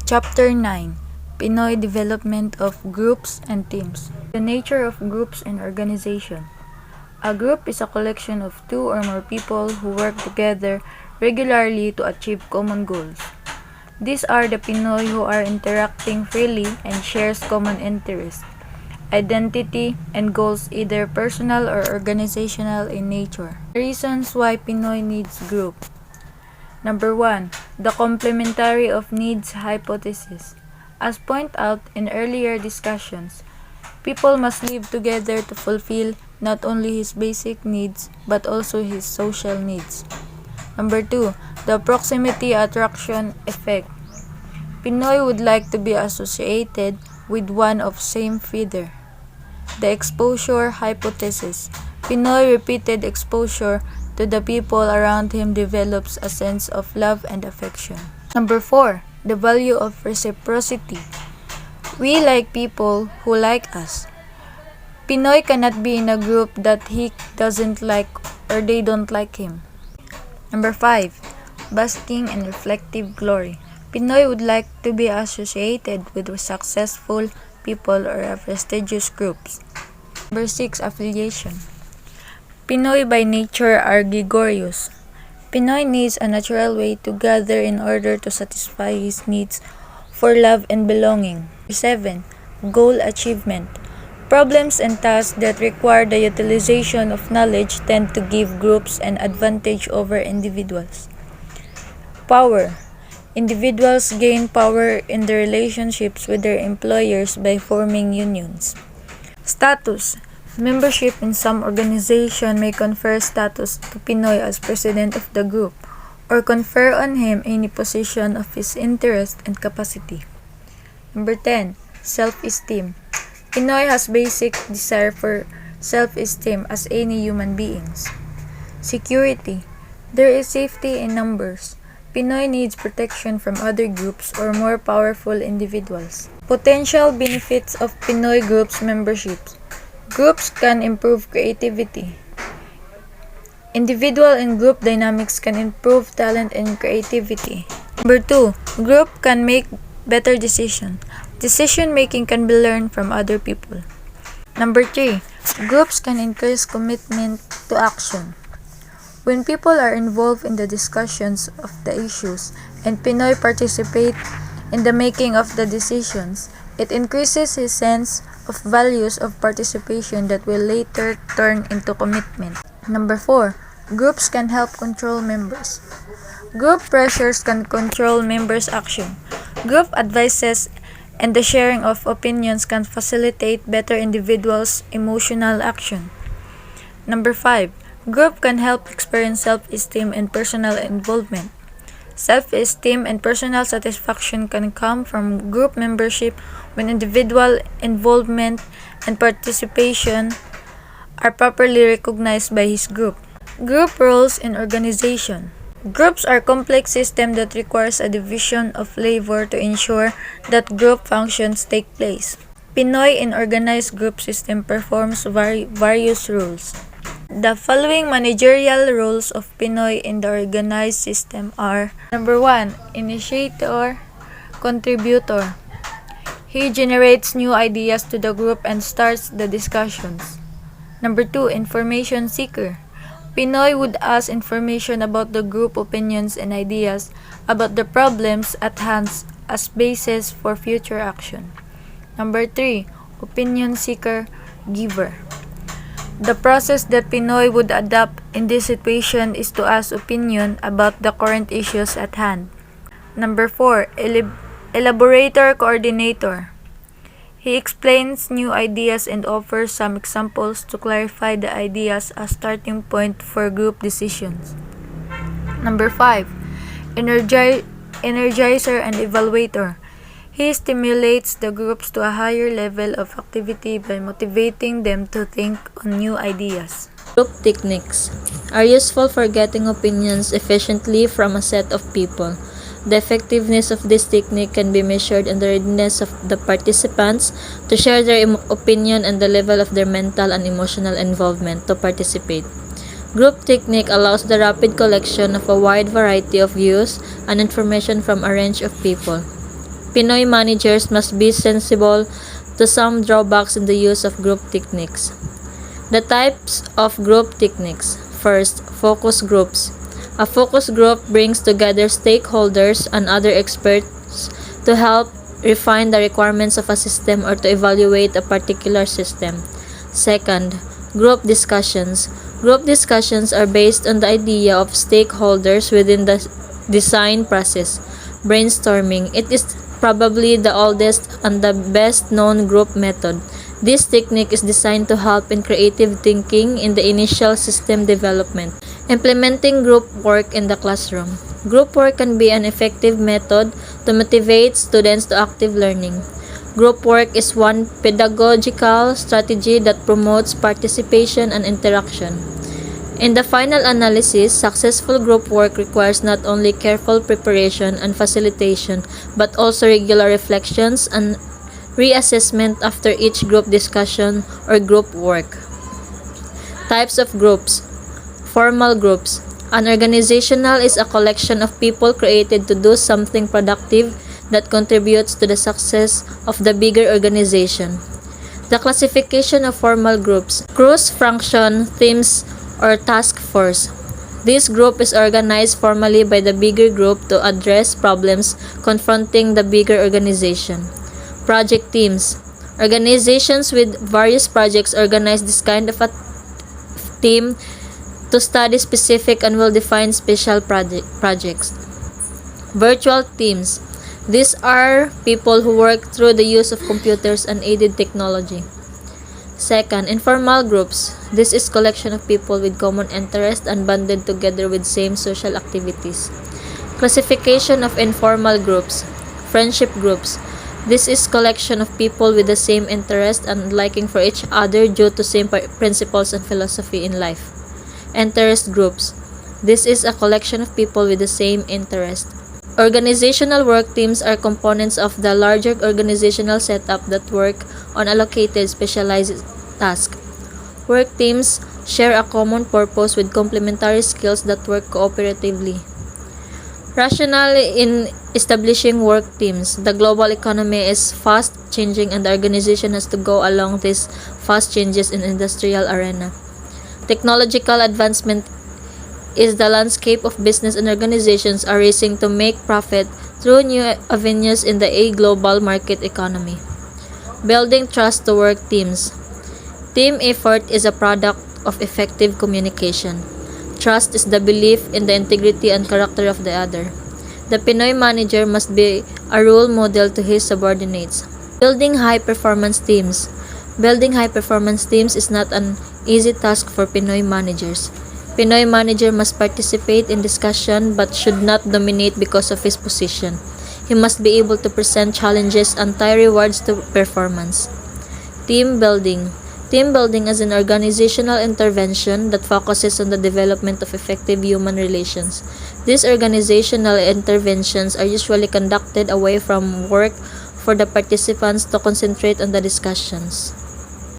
Chapter 9: Pinoy Development of Groups and Teams. The nature of groups and organization. A group is a collection of two or more people who work together regularly to achieve common goals. These are the Pinoy who are interacting freely and shares common interests, identity, and goals, either personal or organizational in nature. Reasons why Pinoy needs group. Number 1. The complementary of needs hypothesis. As pointed out in earlier discussions, people must live together to fulfill not only his basic needs but also his social needs. Number 2. The proximity attraction effect. Pinoy would like to be associated with one of same feather. The exposure hypothesis. Pinoy repeated exposure to the people around him develops a sense of love and affection. Number 4. The value of reciprocity. We like people who like us. Pinoy cannot be in a group that he doesn't like or they don't like him. Number 5. Basking in reflective glory. Pinoy would like to be associated with successful people or prestigious groups. Number 6. Affiliation. Pinoy by nature are gregarious. Pinoy needs a natural way to gather in order to satisfy his needs for love and belonging. 7. Goal achievement. Problems and tasks that require the utilization of knowledge tend to give groups an advantage over individuals. Power. Individuals gain power in their relationships with their employers by forming unions. Status. Membership in some organization may confer status to Pinoy as president of the group or confer on him any position of his interest and capacity. Number 10. Self-esteem. Pinoy has basic desire for self-esteem as any human beings. Security. There is safety in numbers. Pinoy needs protection from other groups or more powerful individuals. Potential benefits of Pinoy groups memberships. Groups can improve creativity. Individual and group dynamics can improve talent and creativity. Number 2. Group can make better decisions. Decision making can be learned from other people. Number 3. Groups can increase commitment to action. When people are involved in the discussions of the issues and Pinoy participate in the making of the decisions, it increases his sense of values of participation that will later turn into commitment. Number 4. Groups can help control members. Group pressures can control members' action. Group advices and the sharing of opinions can facilitate better individuals' emotional action. Number 5. Group can help experience self-esteem and personal involvement. Self-esteem and personal satisfaction can come from group membership when individual involvement and participation are properly recognized by his group. Group roles in organization. Groups are complex systems that requires a division of labor to ensure that group functions take place. Pinoy in organized group system performs various roles. The following managerial roles of Pinoy in the organized system are: Number 1. Initiator, contributor. He generates new ideas to the group and starts the discussions. Number 2. Information seeker. Pinoy would ask information about the group opinions and ideas about the problems at hand as basis for future action. Number 3. Opinion seeker, giver. The process that Pinoy would adopt in this situation is to ask opinion about the current issues at hand. Number 4. Elaborator coordinator. He explains new ideas and offers some examples to clarify the ideas as starting point for group decisions. Number 5. Energizer and evaluator. He stimulates the groups to a higher level of activity by motivating them to think on new ideas. Group techniques are useful for getting opinions efficiently from a set of people. The effectiveness of this technique can be measured in the readiness of the participants to share their opinion and the level of their mental and emotional involvement to participate. Group technique allows the rapid collection of a wide variety of views and information from a range of people. Pinoy managers must be sensible to some drawbacks in the use of group techniques. The types of group techniques. First, focus groups. A focus group brings together stakeholders and other experts to help refine the requirements of a system or to evaluate a particular system. Second, group discussions. Group discussions are based on the idea of stakeholders within the design process. Brainstorming. It is probably the oldest and the best known group method. This technique is designed to help in creative thinking in the initial system development. Implementing group work in the classroom. Group work can be an effective method to motivate students to active learning. Group work is one pedagogical strategy that promotes participation and interaction. In the final analysis, successful group work requires not only careful preparation and facilitation, but also regular reflections and reassessment after each group discussion or group work. Types of groups. Formal groups. An organizational is a collection of people created to do something productive that contributes to the success of the bigger organization. The classification of formal groups. Cross function, teams, or task force. This group is organized formally by the bigger group to address problems confronting the bigger organization. Project teams. Organizations with various projects organize this kind of a team to study specific and well-defined special projects. Virtual teams. These are people who work through the use of computers and aided technology. Second, informal groups. This is collection of people with common interest and banded together with same social activities. Classification of informal groups. Friendship groups. This is collection of people with the same interest and liking for each other due to same principles and philosophy in life. Interest groups. This is a collection of people with the same interest. Organizational work teams are components of the larger organizational setup that work on allocated specialized tasks. Work teams share a common purpose with complementary skills that work cooperatively. Rationale in establishing work teams. The global economy is fast changing and the organization has to go along these fast changes in industrial arena. Technological advancement is the landscape of business and organizations are racing to make profit through new avenues in the global market economy. Building trust to work teams. Team effort is a product of effective communication. Trust is the belief in the integrity and character of the other. The Pinoy manager must be a role model to his subordinates. Building high-performance teams. Building high-performance teams is not an easy task for Pinoy managers. Pinoy manager must participate in discussion but should not dominate because of his position. He must be able to present challenges and tie rewards to performance. Team building. Team building is an organizational intervention that focuses on the development of effective human relations. These organizational interventions are usually conducted away from work for the participants to concentrate on the discussions.